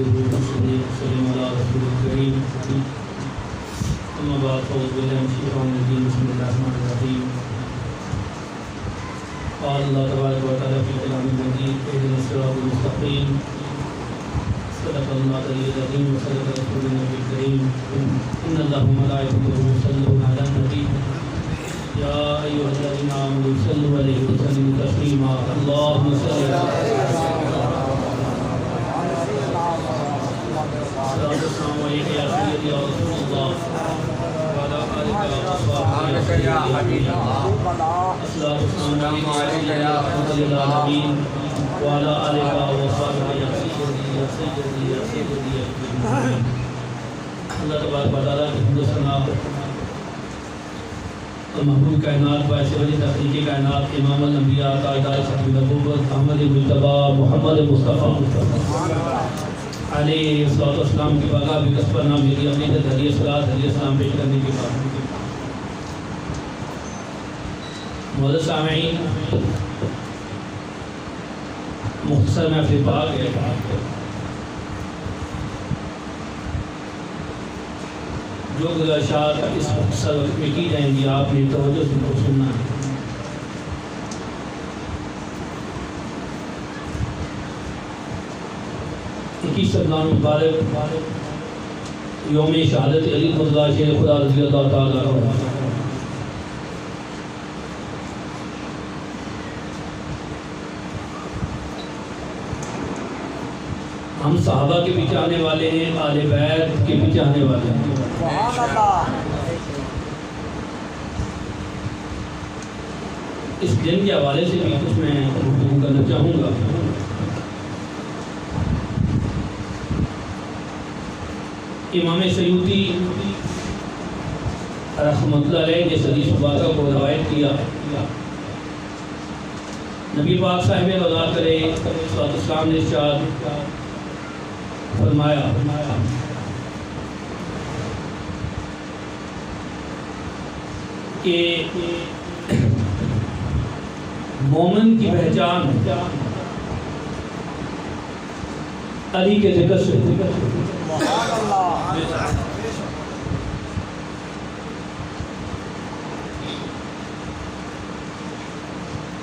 نحمده ونصلي ونسلم على رسول الكريم أما بعد فأعوذ بالله من الشيطان الرجيم بسم الله الرحمن الرحيم قال الله تبارك وتعالى في كلامه المجيد اهدنا الصراط المستقيم صدق الله العظيم وصدق رسول النبي الكريم إن الله وملائكته يصلون على النبي يا أيها الذين آمنوا صلوا عليه وسلموا تسليما اللهم صل على السلام عليك يا سيدي يا رسول الله وعلى آلك وصحبه يا حبيب الله السلام عليك يا رسول العالمين وعلى آلك وصحبه يا سيدي يا سيدي يا سيدي يا اللہ تبارک و تعالیٰ کی حمد و ثنا اور محبوب کائنات باعث وجہ تخلیق کائنات امام الانبیاء تاجدار ختم نبوت احمد مجتبی محمد مصطفیٰ علیہ الصلوۃ والسلام کی بارگاہ میں کسب نام میری عقیدت ہدیہ صلاۃ ہدیہ سلام پیش کرنے کے بعد معزز سامعین مختصر محفل پاک ہے جو گزارشات اس مختصر وقت میں کی جائیں گی آپ نے توجہ سے سننا ہے اکیس رمضان مبارک یوم شہادت علی مرتضیٰ شیخ خدا رضی اللہ تعالیٰ عنہ ہم صحابہ کے پیچھے آنے والے ہیں آل بیت کے پیچھے آنے والے ہیں اس دن کے حوالے سے بھی کچھ میں گفتگو کرنا چاہوں گا امام سیوطی رحمۃ اللہ علیہ نے حدیث مبارکہ کو روایت کیا نبی پاک صاحب رضا کرے صلی اللہ علیہ وسلم نے ارشاد فرمایا کہ مومن کی پہچان علی کے ذکر سے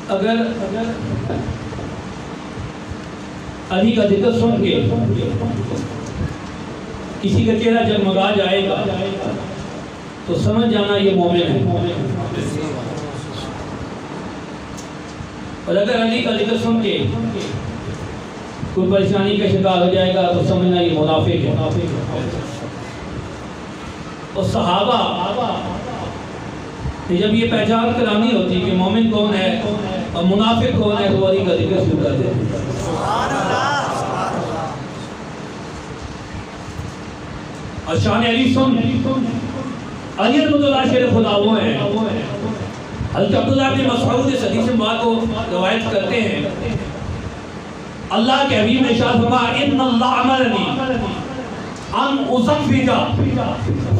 اگر علی کا ذکر سن کے کسی کا چہرہ جگمگا جائے گا تو سمجھ جانا یہ مومن ہے اور اگر علی کا ذکر سن کے کوئی پریشانی کا شکار ہو جائے گا تو سمجھنا یہ منافق ہے اور صحابہ جب یہ پہچان کرانی ہوتی کہ مومن کون ہے اور منافق کون ہے تو علی کا ذکر شروع کر دیتے اور شان علی سن علی رضی اللہ شریف خدا وہ ہیں حضرت عبداللہ بن مسعود اس حدیث مبارک کو روایت کرتے ہیں اللہ کے حبیب نے ارشاد فرمایا ان اللہ امرنی ان ازوج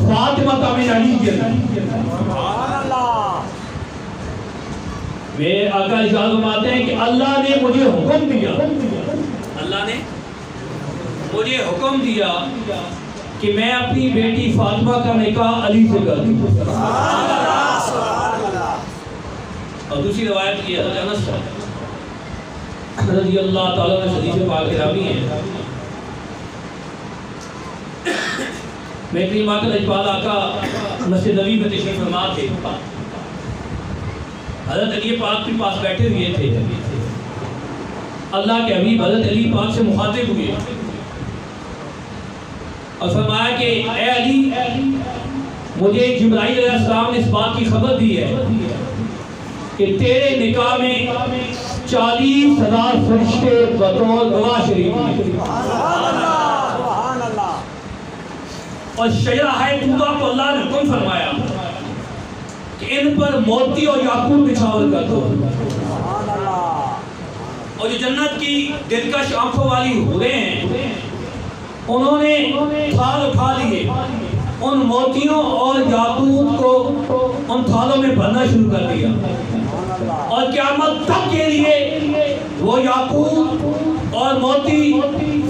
فاطمہ من علی سبحان اللہ میرے آقا ارشاد فرماتے ہیں کہ اللہ نے مجھے حکم دیا اللہ نے مجھے حکم دیا کہ میں اپنی بیٹی فاطمہ کا نکاح علی سے کر دوں اور دوسری روایت کی حضرت انس رضی اللہ تعالیٰ نے حدیث پاک راوی ہیں میں کریم آقا لجپال آقا مسجد نبی میں تشریف فرما تھے حضرت علی پاک کے پاس بیٹھے ہوئے تھے اللہ کے حبیب حضرت علی پاک سے مخاطب ہوئے اور فرمایا کہ اے علی مجھے جبرائیل علیہ السلام نے اس بات کی خبر دی ہے کہ تیرے نکاح میں 40,000 فرشتے بطور گواہ شریف ہیں اور شجرہ ہے طوبہ کو اللہ نے حکم فرمایا کہ ان پر موتی اور یاقوت نچھاور کر دو اور جو جنت کی دلکش آنکھوں والی حوریں ہیں انہوں نے تھال اٹھا لیے ان موتیوں اور یاقوت کو ان تھالوں میں بھرنا شروع کر دیا اور قیامت تک کے لیے وہ یاقوت اور موتی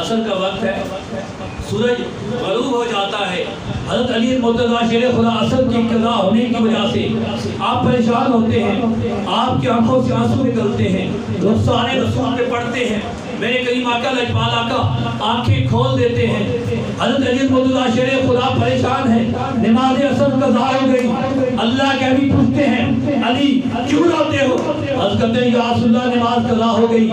اصل کا وقت ہے، سورج غروب ہو جاتا ہے. حضرت علی مرتضیٰ شیر خدا اصل کی قضا ہونے کی وجہ سے آپ پریشان ہوتے ہیں، آپ کی آنکھوں سے آنسو نکلتے ہیں، رخسار رسول پہ پڑتے ہیں. میرے کریم آقا لجپال آقا آنکھیں کھول دیتے ہیں. حضرت علی مرتضیٰ شیر خدا پریشان ہے، نماز عصر قضا ہو گئی. اللہ کے بھی پوچھتے ہیں علی کیوں روتے ہو؟ حضرت کہتے ہیں یا رسول اللہ نماز قضا ہو گئی.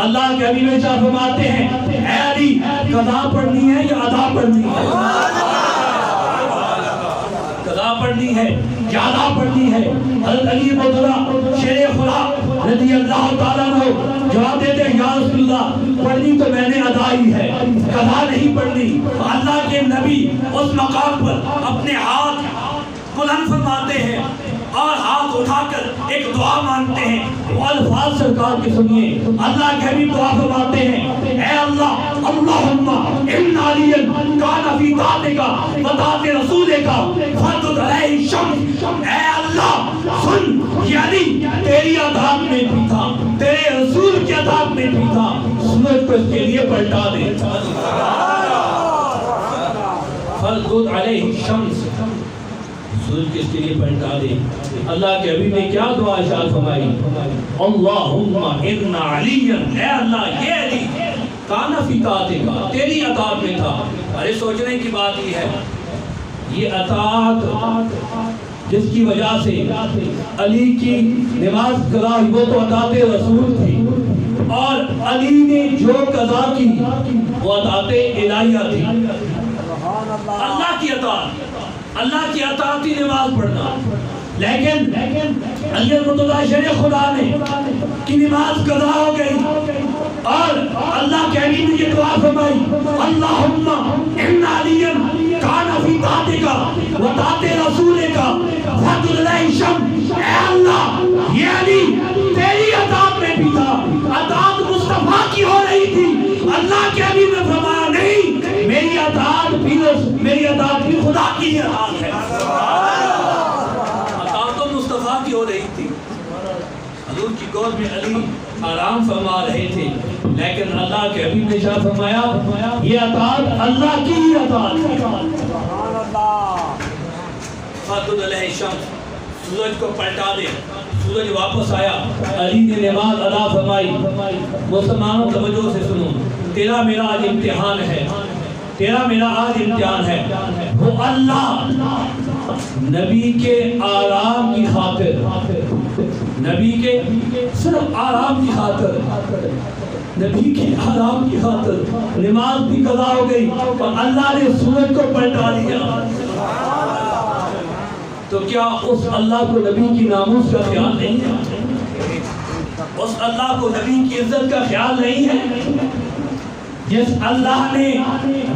اللہ کے بھی میں فرماتے ہیں اے علی قضا پڑھنی ہے یا ادا پڑھنی ہے؟ قضا پڑھنی ہے یا ادا پڑھنی ہے؟ حضرت علی مرتضیٰ شیر خدا رضی اللہ تعالیٰ عنہ جواب دیتے ہیں یا رسول اللہ پڑھنی تو میں نے ادا ہی ہے، قضا نہیں پڑھنی. اللہ کے نبی اس مقام پر اپنے ہاتھ بلند فرماتے ہیں اور ہاتھ اٹھا کر ایک دعا مانگتے ہیں. وہ الفاظ سرکار کے سنیے. اللہ کے حبیب دعا فرماتے ہیں اے اللہ اللہم ان علی کان فی طاعتک و طاعت رسولک فردد علیہ الشمس. اے اللہ سن یہ علی تیری اطاعت میں بھی تھا، تیرے رسول کی اطاعت میں بھی تھا، سورج کو اس کے لیے پلٹا دے. فردد علیہ الشمس، سورج کس کے لیے پلٹا دے. اللہ کے حبیب نے کیا دعا ارشاد فرمائی؟ اللہم ان علی، اے اللہ یہ علی کان فی طاعتک تیری اطاعت میں تھا. ارے سوچنے کی بات یہ ہے، یہ اطاعت جس کی وجہ سے علی کی نماز قضا ہوئی وہ تو اطاعت رسول تھی، اور علی نے جو قضا کی وہ اطاعت الہیہ تھی. اللہ کی اطاعت، اللہ کی اطاعتی نماز پڑھنا. لیکن علی مرتضیٰ شیر خدا نے کی نماز قضا ہو گئی اور اللہ کے حبیب نے یہ دعا فرمائی اللہم ان علی کان فی طاعتک و طاعت رسولک فردد علیہ الشمس. اے اللہ یہ علی تیری اطاعت میں بھی تھا، اطاعت مصطفیٰ کی ہو رہی تھی. اللہ کے حبیب نے فرمایا نہیں، میری اطاعت بھی خدا کی اطاعت ہے. اطاعت تو مصطفیٰ کی ہو رہی تھی. حضور کی گود میں علی آرام فرما رہے تھے، لیکن اللہ کے حبیب نے شاہ فرمایا یہ اطاعت اللہ کی ہی اطاعت ہے. فردد علیہ الشمس، سورج کو پلٹا دے. سورج واپس آیا، علی نے نماز ادا فرمائی. مسلمانوں توجہ سے سنو، تیرا میرا آج امتحان ہے، تیرا میرا آج امتحان ہے. وہ اللہ نبی کے آرام کی خاطر، نبی کے صرف آرام کی خاطر، نبی کے آرام کی خاطر نماز بھی قضا ہو گئی اور اللہ نے سورج کو پلٹا دیا. تو کیا اس اللہ کو نبی کی ناموس کا خیال نہیں ہے؟ اس اللہ کو نبی کی عزت کا خیال نہیں ہے؟ جس اللہ نے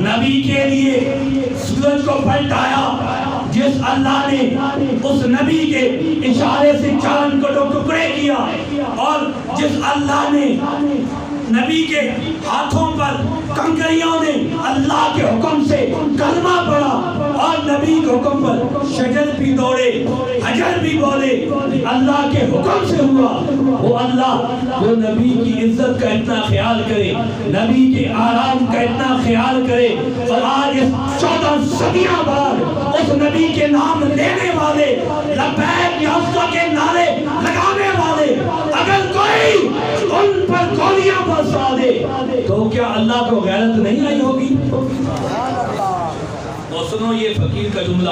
نبی کے لیے سورج کو پلٹایا، جس اللہ نے اس نبی کے اشارے سے چاند کو ٹکڑے کیا، اور جس اللہ نے نبی کے ہاتھوں پر کنکریوں نے اللہ کے حکم سے کلمہ پڑھا اور نبی کے حکم پر شجر بھی دوڑے حجر بھی بولے، اللہ کے حکم سے ہوا. وہ اللہ جو نبی کی عزت کا اتنا خیال کرے، نبی کے آرام کا اتنا خیال کرے، اور آج 14 صدیاں بعد اس نبی کے نام لینے والے، لبیک یا اسقا کے نعرے لگانے والے اگر کوئی ان پر گولیاں برسا دے تو کیا اللہ کو غیرت نہیں آئی ہوگی؟ اور سنو یہ فقیر کا جملہ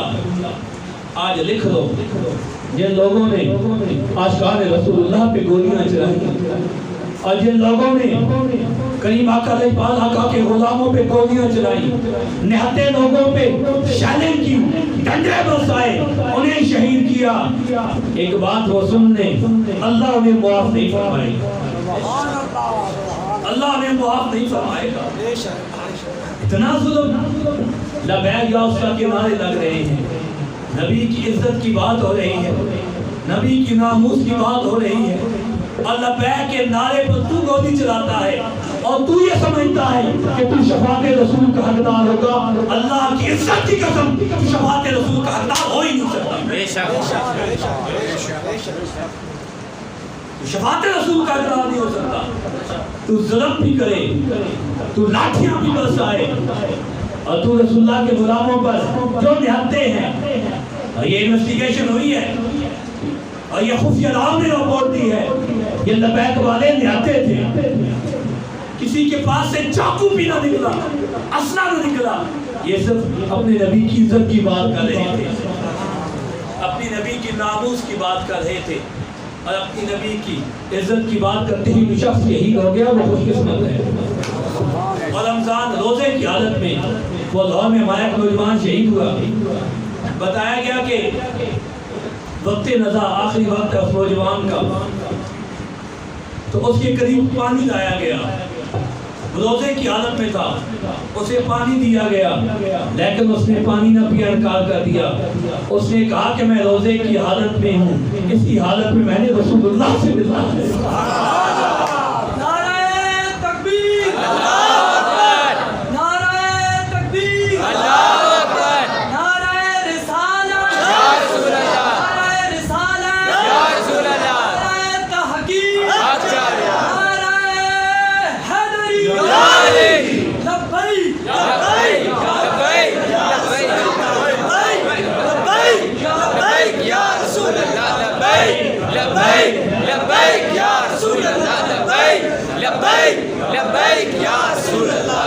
آج لکھ لو. جن لوگوں نے عاشقان رسول اللہ پہ گولیاں چلائی، اور جن لوگوں نے کریم آقا لجپال آقا کے غلاموں پہ گولیاں چلائی، نہتے لوگوں پہ شیلیں کی، ڈنڈے برسائے، انہیں شہید کیا، ایک بات وہ سن لیں، اللہ انہیں معاف نہیں فرمائے گا. اللہ انہیں معاف نہیں فرمائے گا. اتنا ظلم. لبیک یا اسقا کے نعرے لگ رہے ہیں، نبی کی عزت کی بات ہو رہی ہے، نبی کی ناموس کی بات ہو رہی ہے، اور لبیک کے نعرے پر تو گولی چلاتا ہے اور تو یہ سمجھتا ہے کہ تو شفاعت رسول کا حقدار ہوگا. اللہ کی عزت کی قسم شفاعت رسول کا حقدار ہو ہی نہیں سکتا. شفاعت رسول کا اقرار نہیں ہو سکتا. تو ظلم بھی کرے, تو لاٹھیاں بھی برسائے, اور تو رسول اللہ کے غلاموں پر جو نہتے ہیں. اور یہ انویسٹیگیشن ہوئی ہے, اور یہ خفیہ اداروں نے رپورٹ دی ہے, یہ لبیک والے نہتے تھے, کسی کے پاس سے چاقو بھی نہ نکلا, اسلحہ نہ نکلا. یہ صرف اپنے نبی کی عزت کی بات کر رہے تھے, اپنی نبی کی ناموس کی بات کر رہے تھے, اور اپنی نبی کی عزت کی بات کرتے ہی جو شخص یہی ہو گیا وہ خوش قسمت ہے. اور رمضان روزے کی حالت میں وہ لاہور میں ہمارا ایک نوجوان شہید ہوا. بتایا گیا کہ وقت نزا آخری وقت ہے اس نوجوان کا, تو اس کے قریب پانی لایا گیا, روزے کی حالت میں تھا, اسے پانی دیا گیا, لیکن اس نے پانی نہ پیا, انکار کر دیا. اس نے کہا کہ میں روزے کی حالت میں ہوں, اسی حالت میں میں نے رسول اللہ سے ملنا ہے. نعرہ تکبیر, نعرہ تکبیر, نعرہ رسالت, نعرہ رسالت, نعرہ تحقیق, نعرہ حیدری, لبیک لبیک لبیک یا رسول اللہ, لبیک لبیک لبیک یا رسول اللہ, لبیک لبیک لبیک یا رسول اللہ,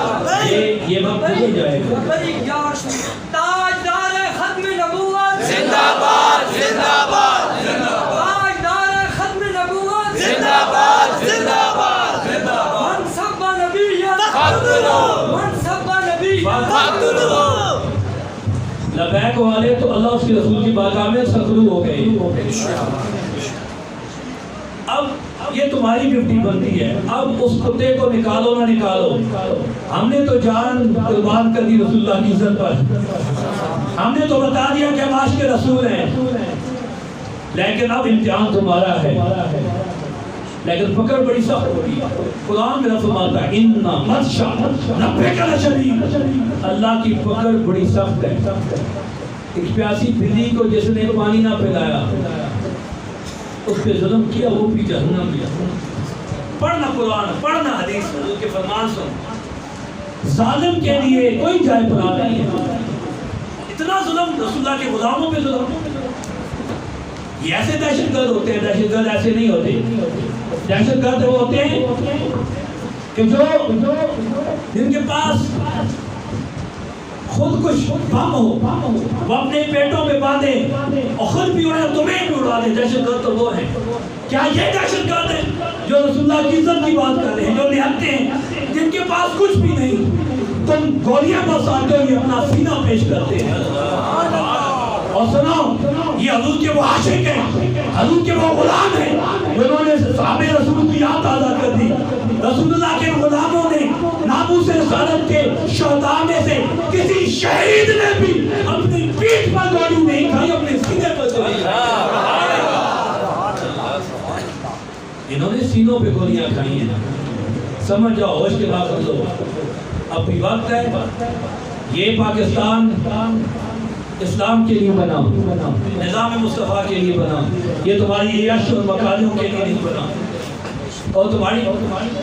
یہ وقت گزر جائے گا. لبیک یا رسول اللہ. تاجدار ختم نبوت زندہ باد زندہ باد تاجدار ختم نبوت زندہ باد زندہ باد منصب نبیت فاقتلو منصب نبیت فاقتلو. لبیک والے تو اللہ اس کے رسول کی بارگاہ میں سرخرو ہو گئے. اب یہ تمہاری ڈیوٹی بنتی ہے, اب اس کتے کو نکالو نہ نکالو. ہم نے تو جان قربان کر دی رسول اللہ کی عزت پر, ہم نے تو بتا دیا کہ ہم عاشق رسول ہیں, لیکن اب امتحان تمہارا ہے. لیکن پکڑ بڑی سخت ہوگی. قرآن میں فرماتا ہے اِنَّا بَطْشَ رَبِّكَ لَشَدِيدٌ, اللہ کی پکڑ بڑی سخت ہے. ایک پیاسی بلی کو جس نے پانی نہ پلایا, اس پہ ظلم کیا, وہ بھی جہنم گیا. پڑھنا قرآن, پڑھنا حدیث, حضور کے فرمان سن. ظالم کے لیے کوئی جائے پناہ نہیں ہے. اتنا ظلم رسول اللہ کے غلاموں پہ ظلم. یہ ایسے دہشت گرد ہوتے ہیں, دہشت گرد ایسے نہیں ہوتے. دہشت گرد وہ ہوتے ہیں کہ جو جن کے پاس خود کچھ بم ہو, وہ اپنے پیٹوں میں باندھے اور خود بھی اڑے, تمہیں بھی اڑا دے. دہشت گرد تو وہ ہیں. کیا یہ دہشت گرد ہیں جو رسول اللہ کی عزت کی بات کر رہے ہیں, جو نہتے ہیں, جن کے پاس کچھ بھی نہیں, تم گولیاں برساتے ہو, یہ اپنا سینہ پیش کرتے ہیں. اور سنو, یہ حضور کے وہ عاشق ہیں, حضور کے وہ غلام ہیں, انہوں نے صحابہ رسول کی یاد تازہ کر دی. رسول اللہ کے غلاموں نے ناموس رسالت کے شہداء میں سے کسی شہید نے بھی اپنی پیٹھ پر گولی نہیں کھائی, اپنے سینے پر گولی کھائی. انہوں نے سینوں پہ گولیاں کھائی ہیں. سمجھ جاؤ, ہوش کے بات کر لو. اب بھی وقت ہے. یہ پاکستان اسلام کے لیے بنا, نظام مصطفیٰ کے لیے بنا. یہ تمہاری عیش اور مکاریوں کے لیے نہیں بنا. اور تمہاری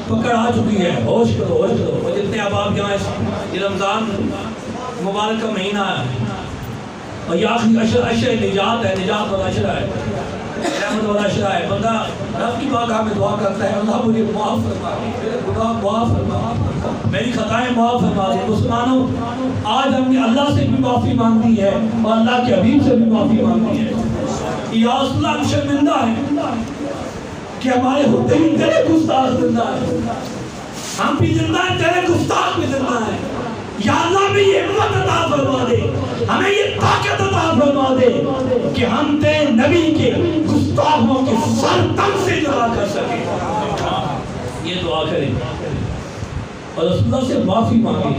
پکڑ آ چکی ہے. ہوش کرو, ہوش کرو. اور جتنے آپ یہاں یہ رمضان مبارک کا مہینہ ہے, اور یہ آخری عشر نجات ہے, نجات والا عشرہ ہے, رحمت والا عشرہ ہے. بندہ رب کی بارگاہ میں دعا کرتا ہے, اللہ مجھے معاف فرما, میرے گناہ معاف فرما, میری خطائیں معاف فرما دے. مسلمانوں, آج ہم نے اللہ سے بھی معافی مانگی ہے اور اللہ کے حبیب سے بھی معافی مانگی ہے. یا رسول اللہ, ہم شرمندہ ہیں کہ ہمارے ہوتے ہی تیرے گستاخ زندہ ہے. ہم بھی زندہ ہیں, تیرے گستاخ بھی زندہ ہیں. یا اللہ ہمیں یہ ہمت عطا فرما دے, ہمیں یہ طاقت عطا فرما دے کہ ہم تیرے نبی کے گستاخوں کے سر تن سے جدا کر سکیں. یہ دعا کریں اور رسول اللہ سے معافی مانگیں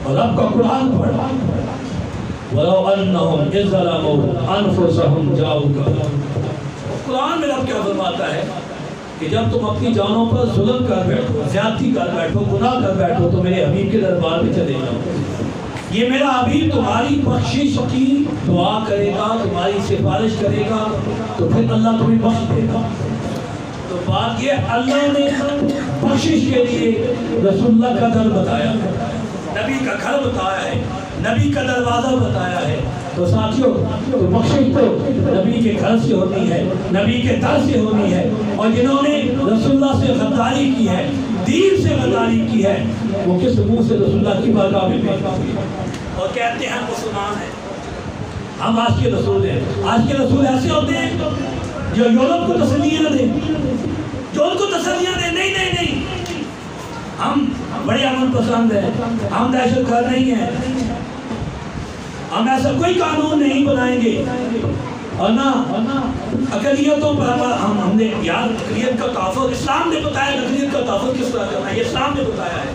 اور رب کا قرآن پڑھا. وَلَوْ أَنَّهُمْ إِذْ ظَلَمُوا أَنفُسَهُمْ جَاءُوكَ. قرآن میں رب کیا فرماتا ہے کہ جب تم اپنی جانوں پر ظلم کر بیٹھو, زیادتی کر بیٹھو, گناہ کر بیٹھو, تو میرے حبیب کے دربار میں چلے جاؤ. یہ میرا حبیب تمہاری بخشش کی دعا کرے گا, تمہاری سفارش کرے گا, تو پھر اللہ تمہیں بخش دے گا. تو بات یہ اللہ نے بخشش کے لیے رسول اللہ کا در بتایا، نبی کا گھر بتایا ہے، نبی کا دروازہ بتایا ہے۔ تو ساتھیوں، تو بخشش تو نبی کے گھر سے ہونی ہے، نبی کے در سے ہونی ہے، اور جنہوں نے رسول اللہ سے غداری کی ہے، دین سے غداری کی ہے، وہ کس منہ سے رسول اللہ کی بارگاہ میں پیش ہوئی ہے اور کہتے ہیں ہم مسلمان ہیں، ہم آج کے رسول ہیں۔ آج کے رسول ایسے ہوتے ہیں جو یورپ کو تسلیاں دیں، جو ان کو تسلیاں دیں، نہیں نہیں نہیں، ہم بڑے امن پسند ہیں، ہم دہشت گرد نہیں ہیں، ہم ایسا کوئی قانون نہیں بنائیں گے، اور نہ اقلیتوں پر ہم نے یاد اقلیت کا تحفظ اسلام نے بتایا، اقلیت کا تحفظ کس طرح کرنا ہے یہ اسلام نے بتایا ہے،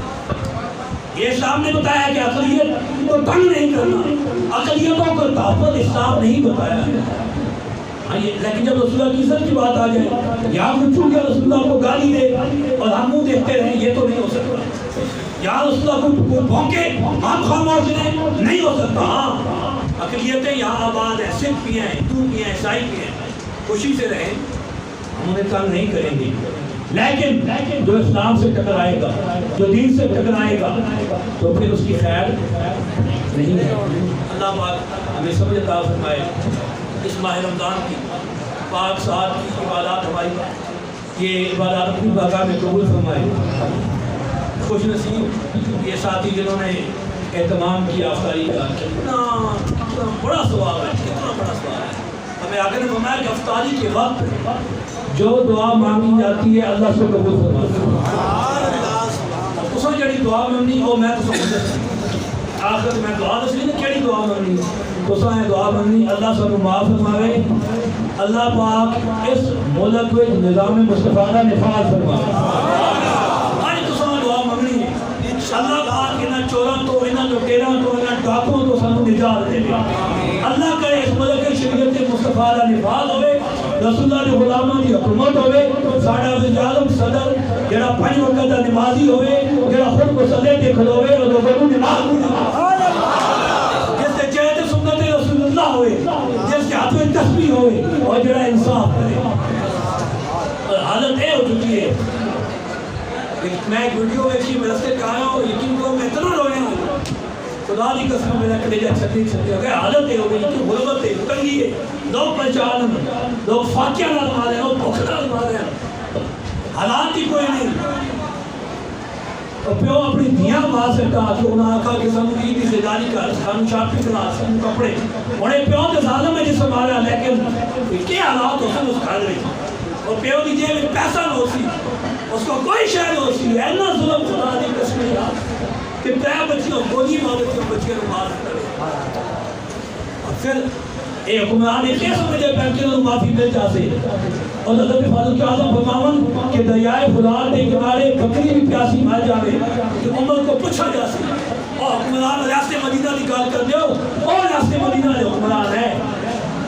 یہ اسلام نے بتایا کہ اقلیت کو تنگ نہیں کرنا، اقلیتوں کا تحفظ اسلام نہیں بتایا ہے۔ لیکن جب رسول اللہ کی عزت کی بات آ جائے، یا کوئی چھوٹ گیا رسول اللہ کو گالی دے اور ہم منہ دیکھتے رہیں، یہ تو نہیں ہو سکتا۔ یا رسول اللہ کو بھونکے ہم خاموش رہیں، نہیں ہو سکتا۔ ہاں اقلیتیں یہاں آباد ہیں، سکھ بھی ہیں، ہندو بھی ہیں، عیسائی بھی ہیں، خوشی سے رہیں، ہم انہیں تنگ نہیں کریں گے۔ لیکن جو اسلام سے ٹکرائے گا، جو دین سے ٹکرائے گا، تو پھر اس کی خیر نہیں ہے۔ اللہ پاک ہمیں سمجھ عطا فرمائے، اس ماہ رمضان کی پاک ساتھ کی عبادات ہماری یہ عبادات اپنی بارگاہ میں قبول فرمائے۔ خوش نصیب یہ ساتھی جنہوں نے اہتمام کیا افطاری کا، کتنا بڑا ثواب ہے، کتنا بڑا ثواب ہے۔ ہمیں آگے نے فرمایا کہ افطاری کے وقت جو دعا مانگی جاتی ہے اللہ سے قبول فرماتا ہے۔ اس نے جڑی دعا مانگنی وہ میں تو سمجھتا آخر میں دعا دس نہیں کیڑی دعا مانگنی، اس نے دعا مانگنی اللہ سے معاف فرماوے، اللہ پاک اس ملک میں نظام مصطفیٰ کا نفاذ فرمائے۔ اللہ پاک انہاں چوراں تو، انہاں لٹیراں تو، انہاں ڈاکوں تو سانو نجات دے۔ اللہ کرے اس ملک شریعت مصطفیٰ کا نفاذ ہوئے، رسول اللہ کے غلاموں کی حکومت ہوئے، ساڈا وزیر اعظم صدر جڑا 5 وقت کا نمازی ہوئے، جڑا خود مصلی تے کھلوے اور لوگوں نماز جس سے چہت سنت رسول اللہ ہوئے، جس کے ہاتھ میں تسبیح ہوئے، اور جڑا انصاف کرے۔ اور حالت یہ ہو چکی ہے، میں ایک ویڈیو ویکھی میں رستے آیا ہوں، یقین کرو میں اتنا رویا ہوں، خدا دی قسم میرا کلیجہ چھتی ہو گیا۔ حالت یہ ہو گئی کہ غربت ہے، تنگی ہے، لوگ پریشان ہیں، لوگ فاقیہ نہ مارے ہیں، لوگ بھوک نہ مارے ہیں، حالات ہی کوئی نہیں۔ اور پیو اپنی دھیاں مار سکتا جو انہاں آکھا کہ سانو عید کی خریداری کر، سانو شاپنگ کرا، سانو کپڑے، انہیں پیو تے ظالم ہے جس سے مارا، لیکن کیا حالات ہو سن اس گھر میں، اور پیو کی جیب میں پیسہ نہ ہو سی، اس کو کوئی شے نہ ہو سی، اینا ظلم خدا دی قسم یاد کہ پرے بچیوں گولی ماں بچیوں مار کرے۔ اور پھر اے حکمران نے کیا سمجھے پہنچے تو معافی مل جاسے، اور حضرت فاروق اعظم فرماون کہ دریائے فرات کے کنارے بکری بھی پیاسی مر جاوے کہ امت کو پوچھا جاسے۔ اور حکمران ریاست مدینہ کی گل کر دیو، اور ریاست مدینہ کے حکمران ہے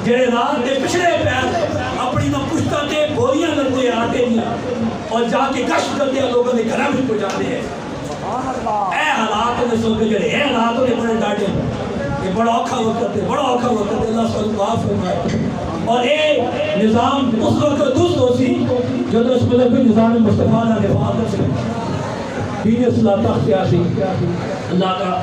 جڑے رات کے پچھڑے پیر اپنی نہ پشتہ تے بوریاں لگتے آٹے دیا اور جا کے گشت کرتے ہیں، لوگوں نے گھروں میں پہنچاتے ہیں۔ اے حالات نے سو کے جڑے اے حالات نے بڑے ڈاٹے، یہ بڑا اوکھا وقت ہے، بڑا اوکھا وقت ہے، اللہ سب معاف فرمائے۔ اور اے نظام اس وقت درست ہو سی جب اس ملک میں نظام مصطفیٰ نے نفاذ کر سکے، دین اصلاح تخت آسی۔ اللہ کا